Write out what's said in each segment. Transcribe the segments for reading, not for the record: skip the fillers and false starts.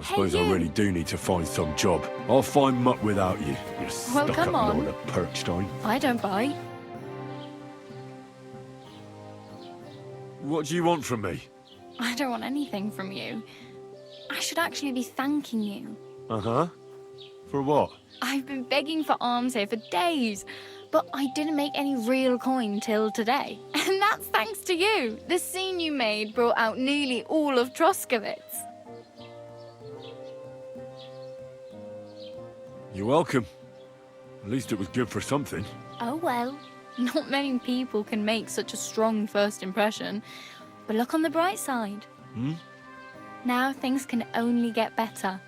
suppose I really do need to find some job. I'll find muck without you, you stuck-up Lord of Perkstein. I don't bite. What do you want from me? I don't want anything from you. I should actually be thanking you. Uh-huh. For what? I've been begging for alms here for days, but I didn't make any real coin till today. And that's thanks to you. The scene you made brought out nearly all of Troskowitz. You're welcome. At least it was good for something. Oh well, not many people can make such a strong first impression. But look on the bright side. Now things can only get better.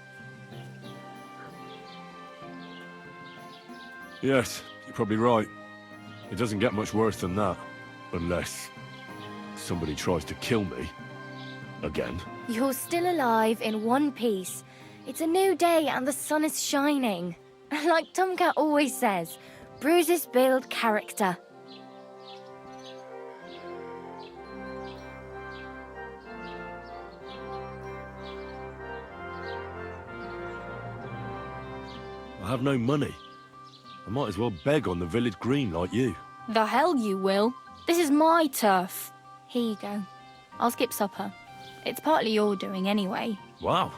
Yes, you're probably right. It doesn't get much worse than that. Unless somebody tries to kill me. Again. You're still alive in one piece. It's a new day and the sun is shining. Like Tomcat always says, bruises build character. I have no money. I might as well beg on the village green like you. The hell you will. This is my turf. Here you go. I'll skip supper. It's partly your doing anyway. Wow.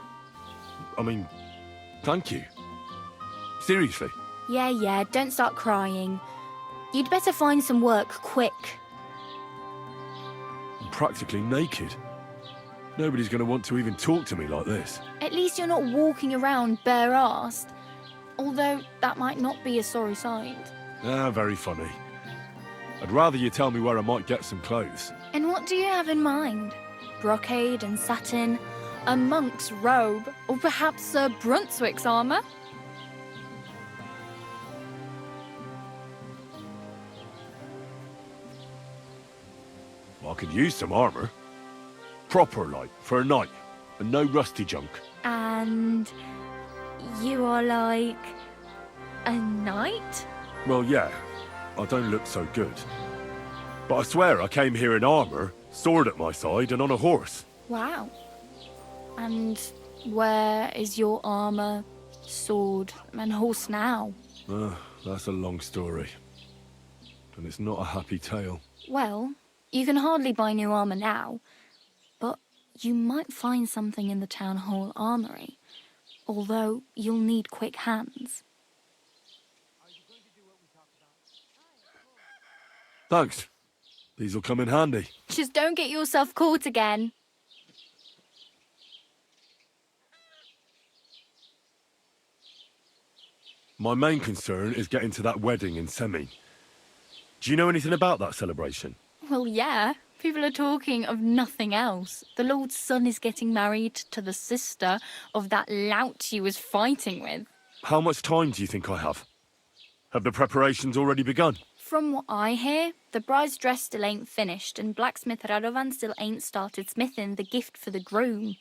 I mean, thank you. Seriously. Yeah, don't start crying. You'd better find some work quick. I'm practically naked. Nobody's going to want to even talk to me like this. At least you're not walking around bare-assed. Although, that might not be a sorry sight. Ah, very funny. I'd rather you tell me where I might get some clothes. And what do you have in mind? Brocade and satin? A monk's robe? Or perhaps Sir Brunswick's armour? I could use some armour. Proper, like, for a night. And no rusty junk. And... you are like... a knight? Well, yeah. I don't look so good. But I swear I came here in armour, sword at my side, and on a horse. Wow. And where is your armour, sword, and horse now? That's a long story. And it's not a happy tale. Well, you can hardly buy new armour now, but you might find something in the town hall armoury, although you'll need quick hands. Thanks. These'll come in handy. Just don't get yourself caught again. My main concern is getting to that wedding in Semi. Do you know anything about that celebration? Well, yeah. People are talking of nothing else. The Lord's son is getting married to the sister of that lout he was fighting with. How much time do you think I have? Have the preparations already begun? From what I hear, the bride's dress still ain't finished, and blacksmith Radovan still ain't started smithing the gift for the groom.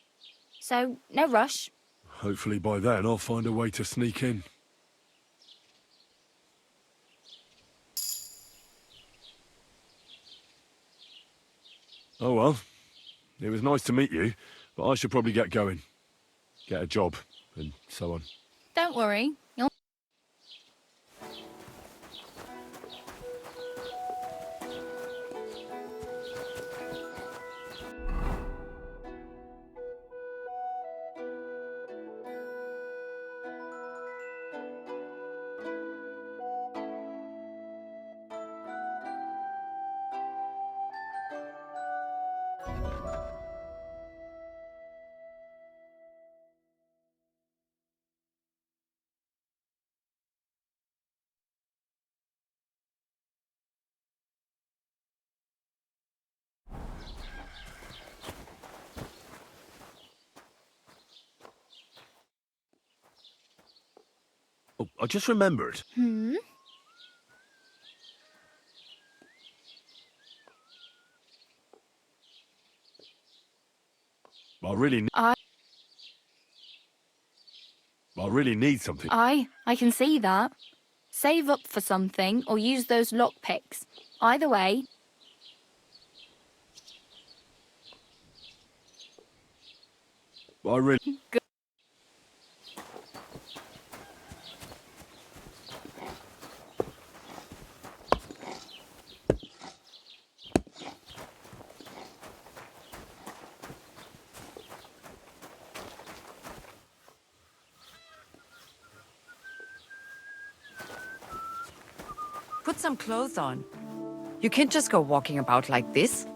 So, no rush. Hopefully by then I'll find a way to sneak in. Oh well, it was nice to meet you, but I should probably get going. Get a job, and so on. Don't worry, you'll... Oh, I just remembered. I really need something. I can see that. Save up for something, or use those lockpicks. Either way... I really... Good. Put some clothes on. You can't just go walking about like this.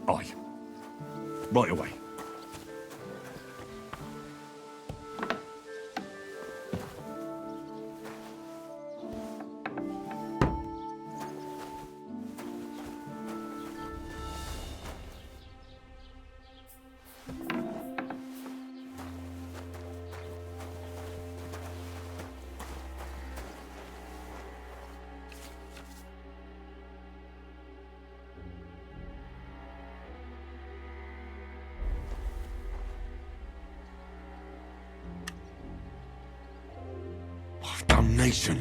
Aye. Right away. Damnation.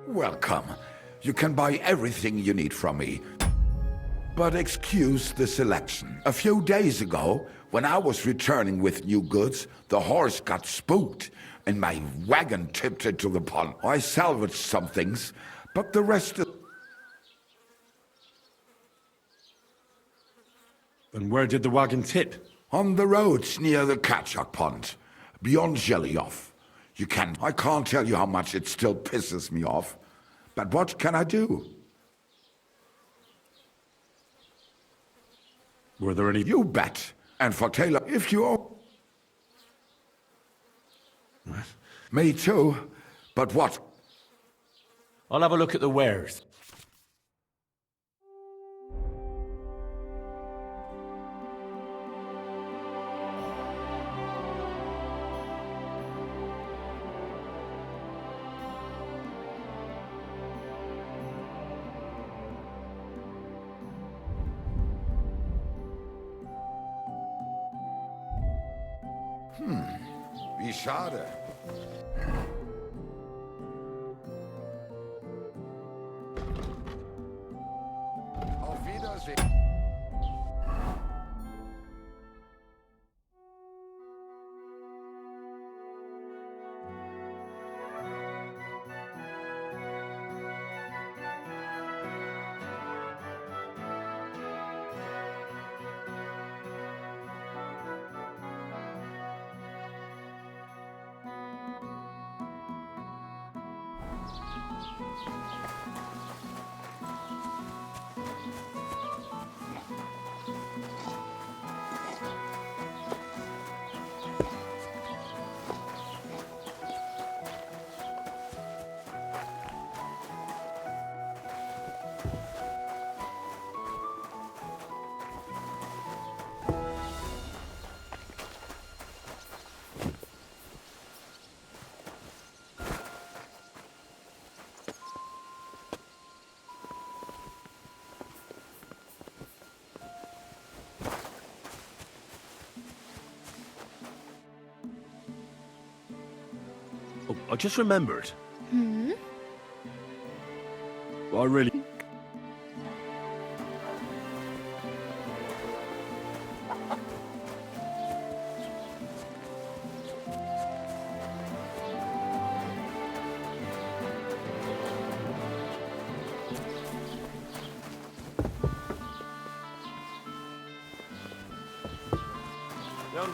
Welcome. You can buy everything you need from me. But excuse the selection. A few days ago, when I was returning with new goods, the horse got spooked and my wagon tipped into the pond. I salvaged some things, but the rest is... And where did the wagon tip? on the roads near the Catchuck Pond, beyond Jellyoff. I can't tell you how much it still pisses me off. But what can I do? Were there any... You bet. And for Taylor, if you... What? Me too. But what? I'll have a look at the wares. Wie schade. Auf Wiedersehen. Oh, I just remembered. Hmm? I really...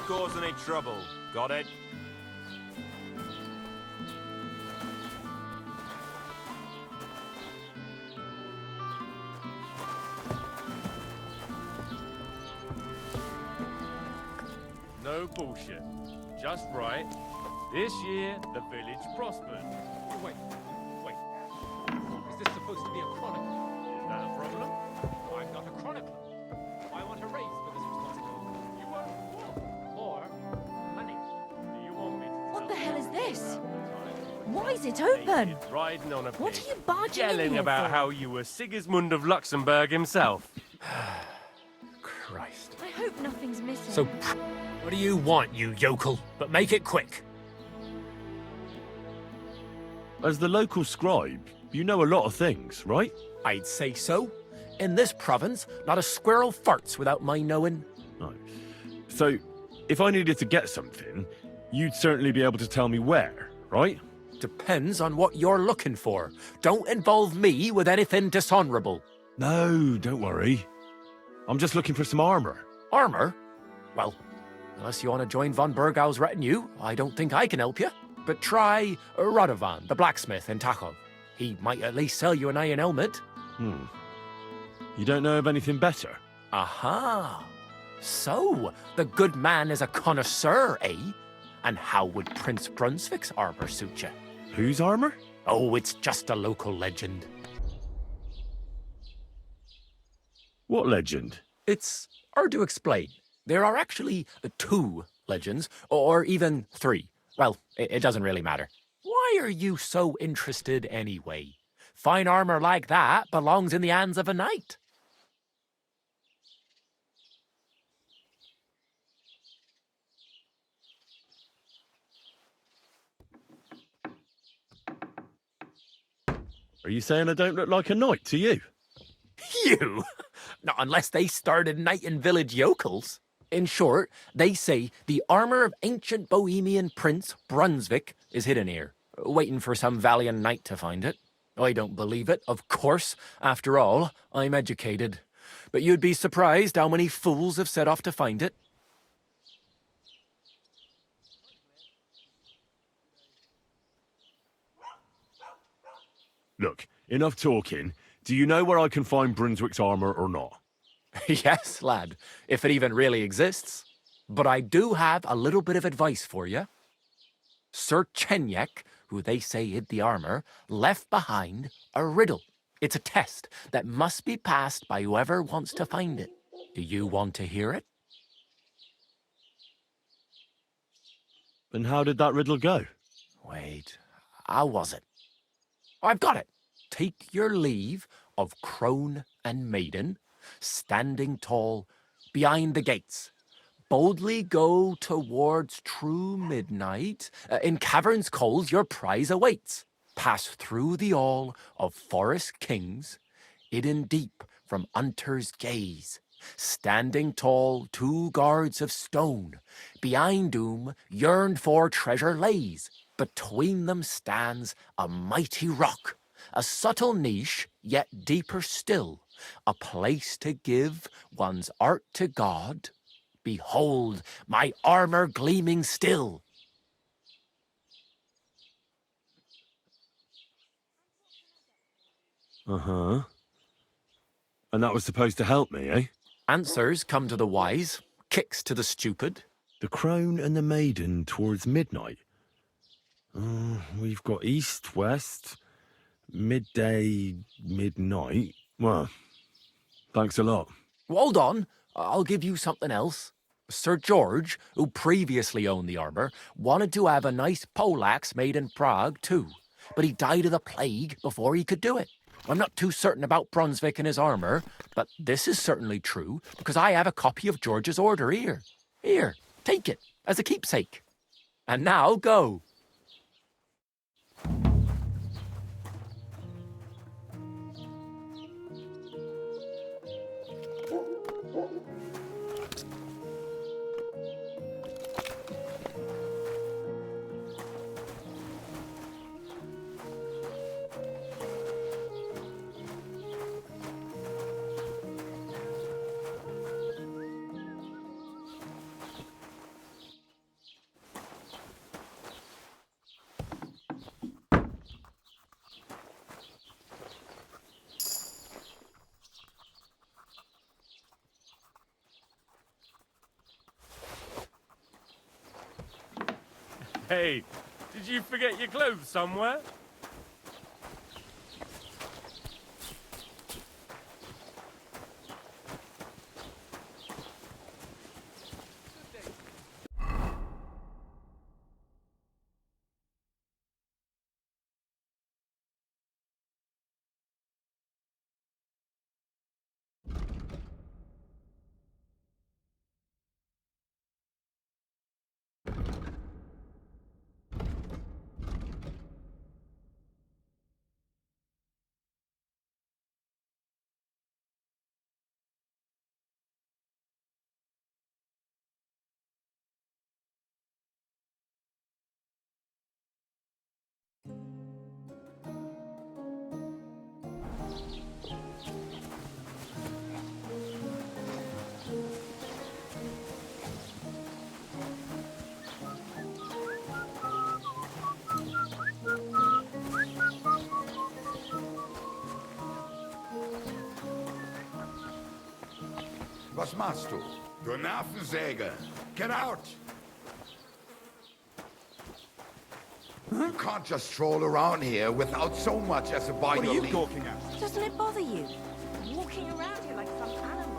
cause any trouble. Got it? No bullshit. Just right. This year, the village prospered. Wait. Is this supposed to be a chronicle? Is that a problem? I'm not a chronicler. I want a raise for this responsibility. You want what? More money. Do you want me to What the tell hell you is this? about the time Why is it you open? naked riding on a What pig, are you barging in yelling here about for? how you were Sigismund of Luxembourg himself? Christ. I hope nothing's missing. So, what do you want, you yokel? But make it quick. As the local scribe, you know a lot of things, right? I'd say so. In this province, not a squirrel farts without my knowing. No. So, if I needed to get something, you'd certainly be able to tell me where, right? Depends on what you're looking for. Don't involve me with anything dishonorable. No, don't worry. I'm just looking for some armor. Armor? Well, unless you want to join von Burgau's retinue, I don't think I can help you. But try Radovan, the blacksmith in Tachov. He might at least sell you an iron helmet. You don't know of anything better? Aha! So, the good man is a connoisseur, eh? And how would Prince Brunswick's armor suit you? Whose armor? Oh, it's just a local legend. What legend? It's hard to explain. There are actually 2 legends, or even 3. Well, it doesn't really matter. Why are you so interested anyway? Fine armor like that belongs in the hands of a knight. Are you saying I don't look like a knight to you? You? Not unless they started knighting village yokels. In short, they say the armor of ancient Bohemian Prince Brunswick is hidden here, waiting for some valiant knight to find it. I don't believe it, of course. After all, I'm educated. But you'd be surprised how many fools have set off to find it. Look, enough talking. Do you know where I can find Brunswick's armor or not? Yes, lad, if it even really exists. But I do have a little bit of advice for you. Sir Chenyek, who they say hid the armor, left behind a riddle. It's a test that must be passed by whoever wants to find it. Do you want to hear it? And how did that riddle go? Wait, how was it? I've got it. Take your leave of crone and maiden, standing tall behind the gates. Boldly go towards true midnight. In caverns cold your prize awaits. Pass through the all of forest kings, hidden deep from hunter's gaze. Standing tall 2 guards of stone, behind whom yearned for treasure lays. Between them stands a mighty rock, a subtle niche, yet deeper still, a place to give one's art to God. Behold, my armor gleaming still. Uh-huh. And that was supposed to help me, eh? Answers come to the wise, kicks to the stupid. The crone and the maiden towards midnight. We've got east, west, midday, midnight. Well, thanks a lot. Hold on, I'll give you something else. Sir George, who previously owned the armor, wanted to have a nice poleaxe made in Prague too, but he died of the plague before he could do it. I'm not too certain about Brunswick and his armor, but this is certainly true because I have a copy of George's order here. Here, take it as a keepsake. And now go. Hey, did you forget your clothes somewhere? Was machst du? Du Nervensäge! Get out! You can't just stroll around here without so much as a bite of leaf. Doesn't it bother you? Walking around here like some animal.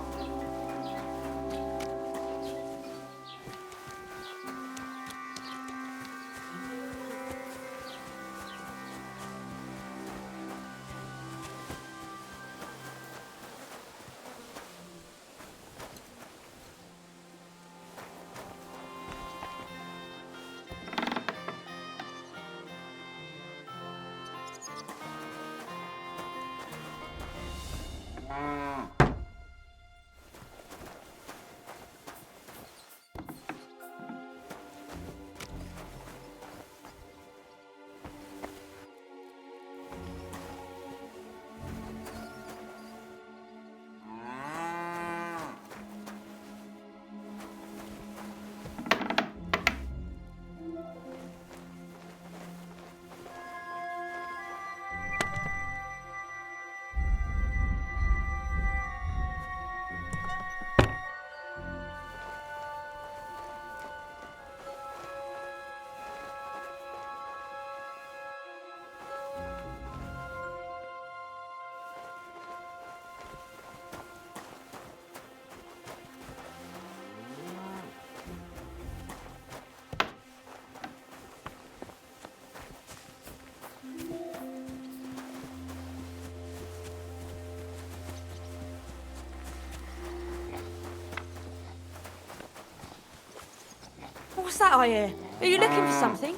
What's that I hear? Are you looking for something?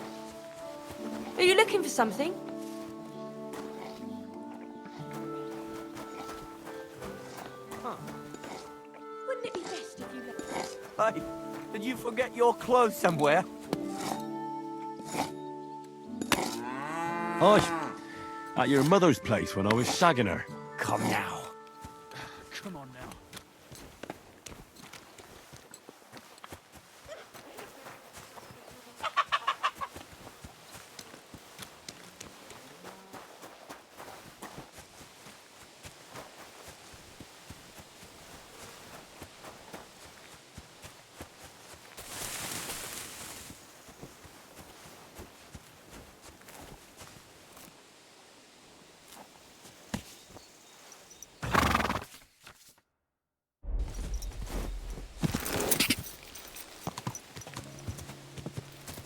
Are you looking for something? Wouldn't it be best if you let... Hey, did you forget your clothes somewhere? Hi. At your mother's place when I was shagging her. Come now. Come on now.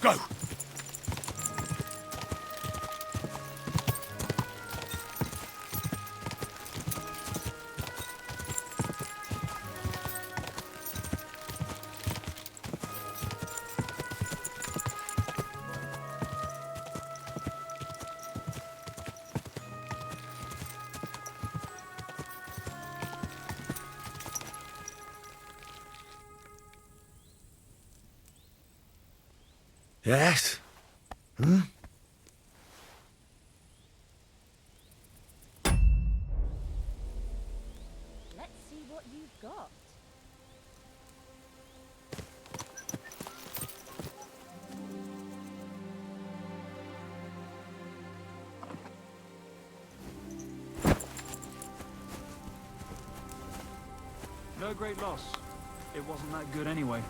Go! Yes? Let's see what you've got. No great loss. It wasn't that good anyway.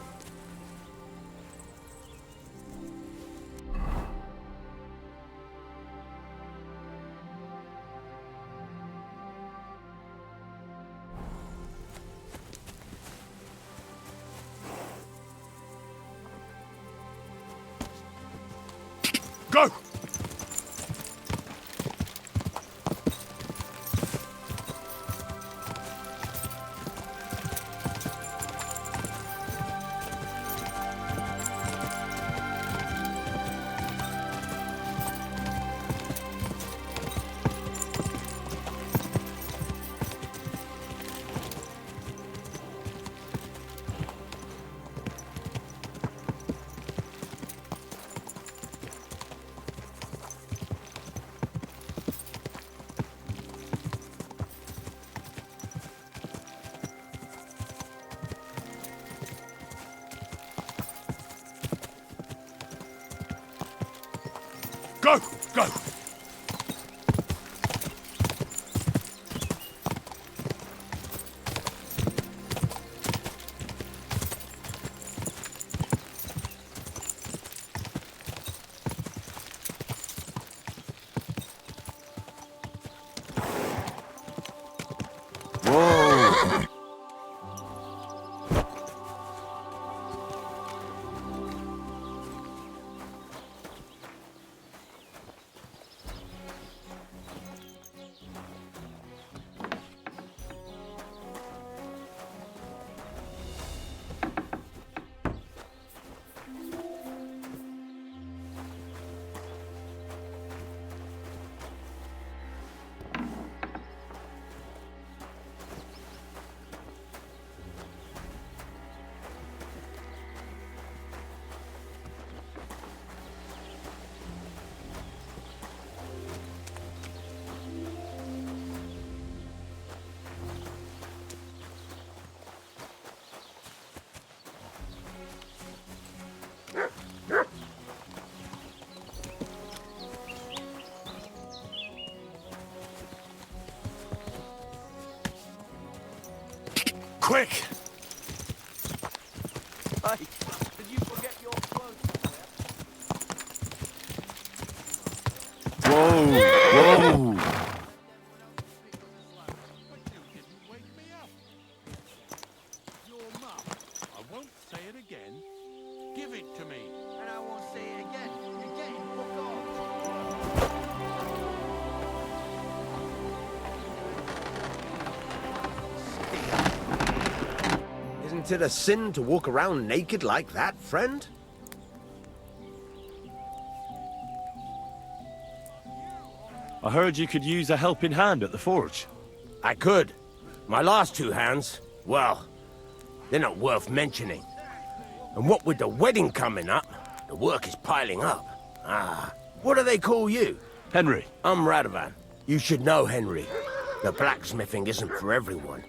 Go! Quick! Hey, did you forget your clothes somewhere? Whoa! Whoa! Your mum. I won't say it again. Give it to me. And I won't say it again. You're getting hooked on. Isn't it a sin to walk around naked like that, friend? I heard you could use a helping hand at the forge. I could. My last two hands, well, they're not worth mentioning. And what with the wedding coming up, the work is piling up. What do they call you? Henry. I'm Radovan. You should know, Henry. The blacksmithing isn't for everyone.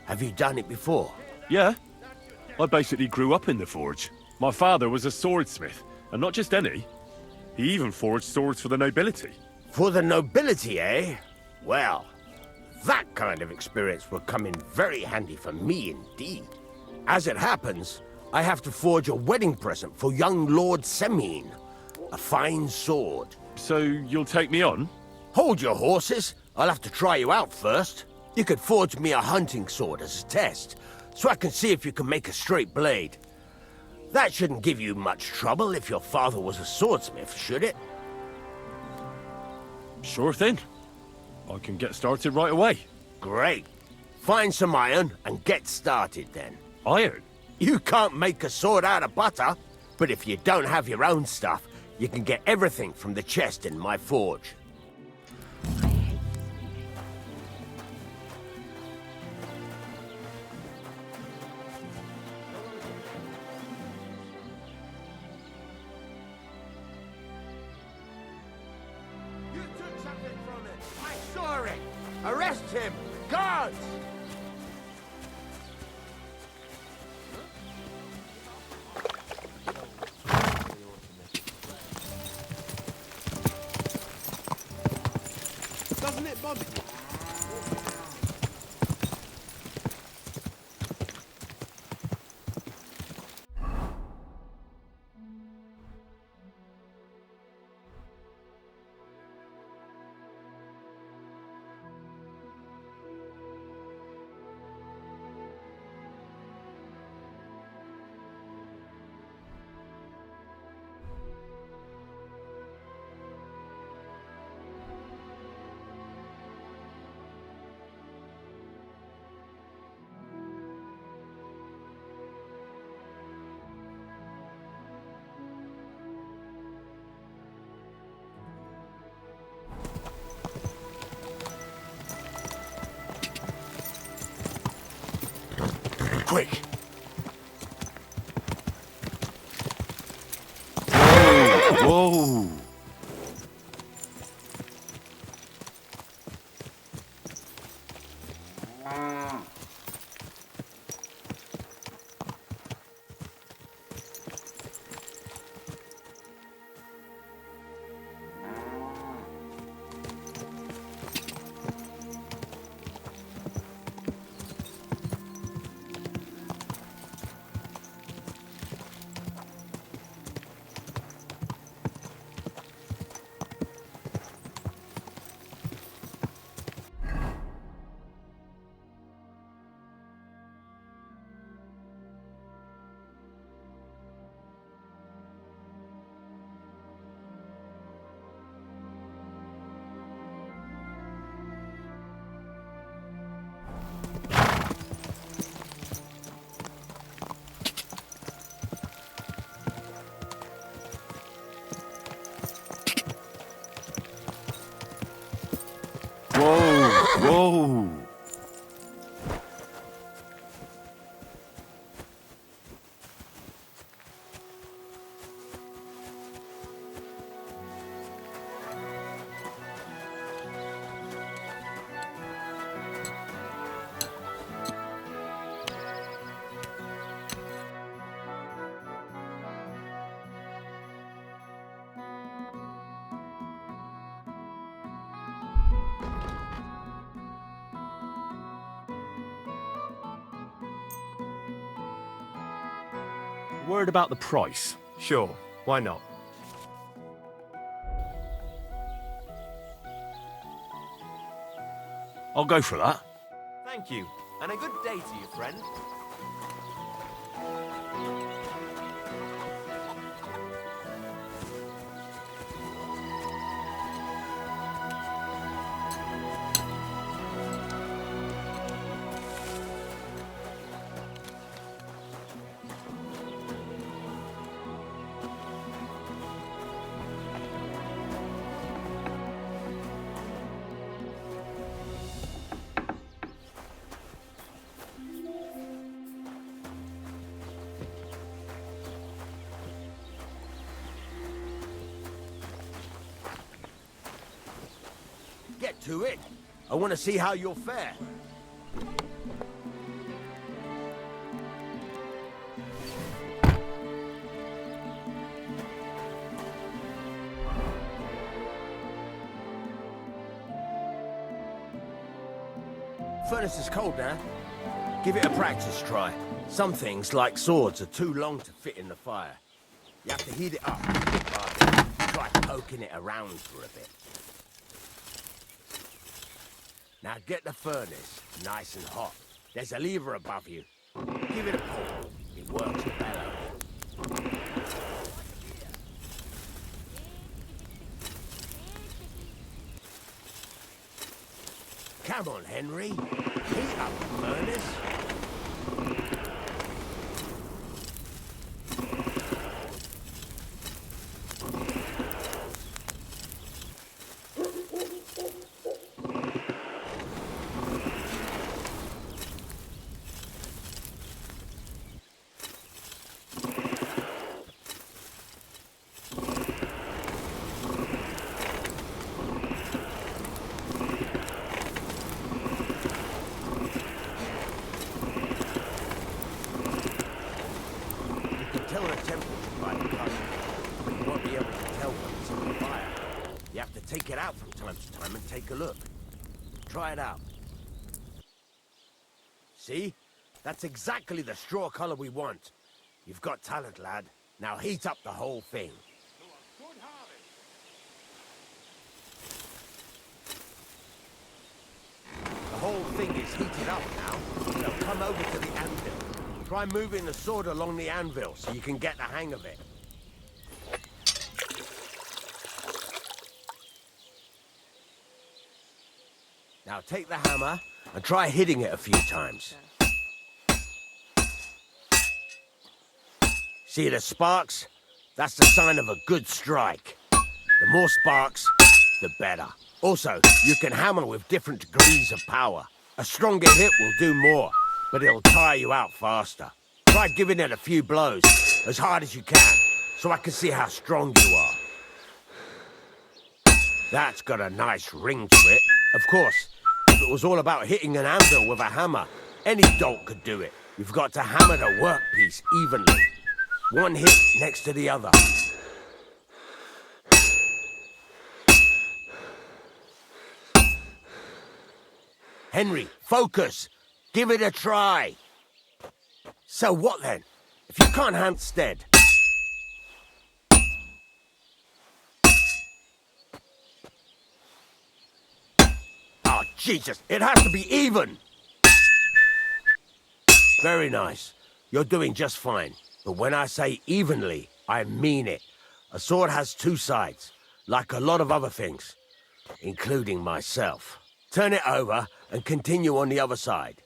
Have you done it before? Yeah. I basically grew up in the forge. My father was a swordsmith, and not just any. He even forged swords for the nobility. For the nobility, eh? Well, that kind of experience will come in very handy for me indeed. As it happens, I have to forge a wedding present for young Lord Semine. A fine sword. So you'll take me on? Hold your horses. I'll have to try you out first. You could forge me a hunting sword as a test, so I can see if you can make a straight blade. That shouldn't give you much trouble if your father was a swordsmith, should it? Sure thing. I can get started right away. Great. Find some iron and get started then. Iron? You can't make a sword out of butter, but if you don't have your own stuff, you can get everything from the chest in my forge. You took something from it. I saw it. Arrest him. Guards! Doesn't it bother you? Quick! Whoa! Word about the price. Sure, why not? I'll go for that. Thank you, and a good day to you, friend. Get to it. I want to see how you'll fare. Furnace is cold now. Give it a practice try. Some things, like swords, are too long to fit in the fire. You have to heat it up. Try poking it around for a bit. Now get the furnace nice and hot. There's a lever above you. Give it a pull. It works better. Come on, Henry. Heat up the furnace. Tell the temperature by the color, but you won't be able to tell when it's on fire. You have to take it out from time to time and take a look. Try it out. See? That's exactly the straw color we want. You've got talent, lad. Now heat up the whole thing. The whole thing is heated up now, so come over to the anvil. Try moving the sword along the anvil so you can get the hang of it. Now take the hammer and try hitting it a few times. See the sparks? That's the sign of a good strike. The more sparks, the better. Also, you can hammer with different degrees of power. A stronger hit will do more, but it'll tire you out faster. Try giving it a few blows, as hard as you can, so I can see how strong you are. That's got a nice ring to it. Of course, if it was all about hitting an anvil with a hammer, any dolt could do it. You've got to hammer the workpiece evenly. One hit next to the other. Henry, focus! Give it a try! So what then? If you can't hand stead... Oh, Jesus! It has to be even! Very nice. You're doing just fine. But when I say evenly, I mean it. A sword has two sides, like a lot of other things, including myself. Turn it over and continue on the other side.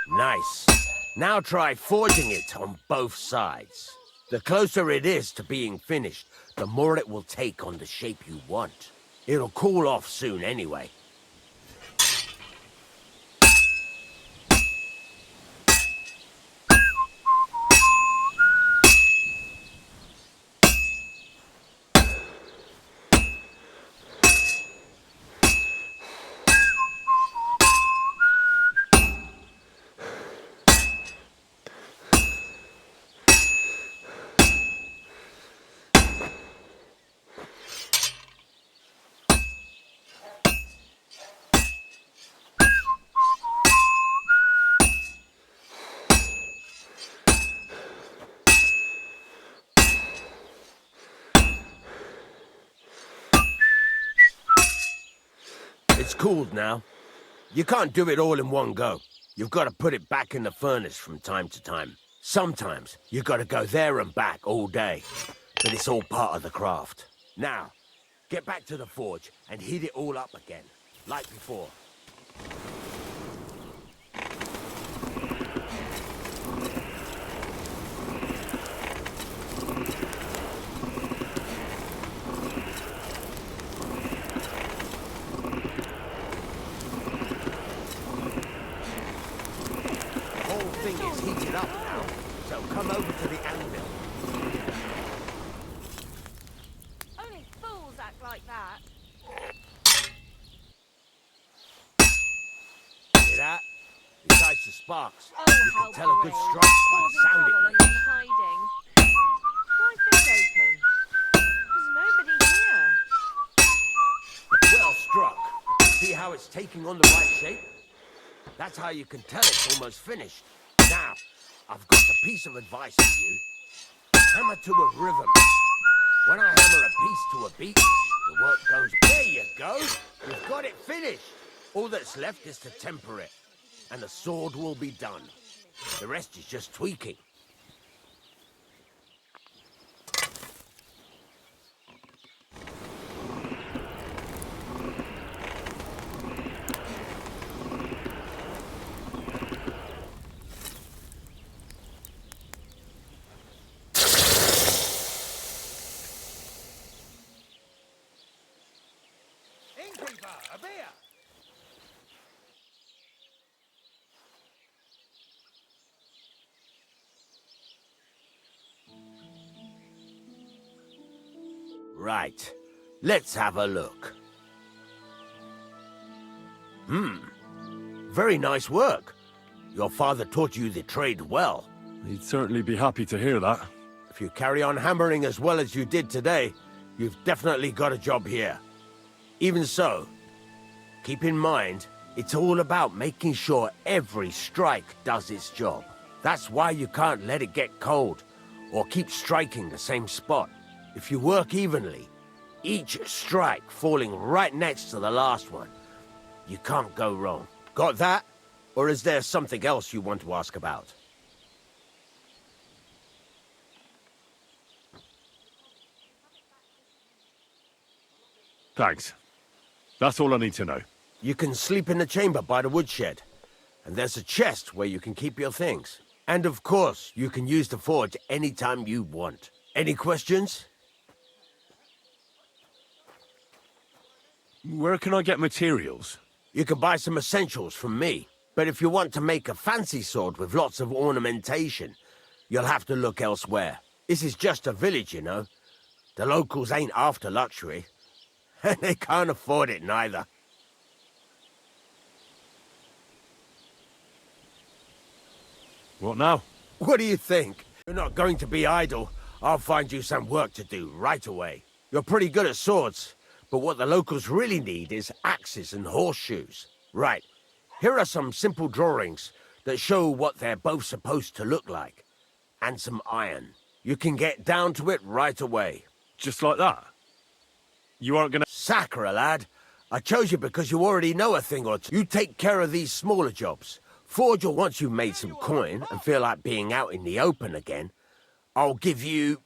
Nice. Now try forging it on both sides. The closer it is to being finished, the more it will take on the shape you want. It'll cool off soon anyway. It's cooled now. You can't do it all in one go. You've got to put it back in the furnace from time to time. Sometimes you got to go there and back all day. But it's all part of the craft. Now, get back to the forge and heat it all up again, like before. The whole thing is heated up now, so come over to the anvil. Only fools act like that. Hear that? Besides the sparks, Oh, you how can tell a good brave. strike by the Causing sound it trouble makes. and then hiding. Why's this open? There's nobody here. Well struck. See how it's taking on the right shape? That's how you can tell it's almost finished. Now, I've got a piece of advice for you. Hammer to a rhythm. When I hammer a piece to a beat, the work goes. There you go. You've got it finished. All that's left is to temper it, and the sword will be done. The rest is just tweaking. Innkeeper, a beer! Right. Let's have a look. Very nice work. Your father taught you the trade well. He'd certainly be happy to hear that. If you carry on hammering as well as you did today, you've definitely got a job here. Even so, keep in mind, it's all about making sure every strike does its job. That's why you can't let it get cold, or keep striking the same spot. If you work evenly, each strike falling right next to the last one, you can't go wrong. Got that? Or is there something else you want to ask about? Thanks. That's all I need to know. You can sleep in the chamber by the woodshed. And there's a chest where you can keep your things. And of course, you can use the forge anytime you want. Any questions? Where can I get materials? You can buy some essentials from me. But if you want to make a fancy sword with lots of ornamentation, you'll have to look elsewhere. This is just a village, you know. The locals ain't after luxury. And they can't afford it neither. What now? What do you think? You're not going to be idle. I'll find you some work to do right away. You're pretty good at swords, but what the locals really need is axes and horseshoes. Right, here are some simple drawings that show what they're both supposed to look like. And some iron. You can get down to it right away. Just like that? You aren't gonna... Sacre, lad. I chose you because you already know a thing or two. You take care of these smaller jobs. Forge, or once you've made some coin and feel like being out in the open again, I'll give you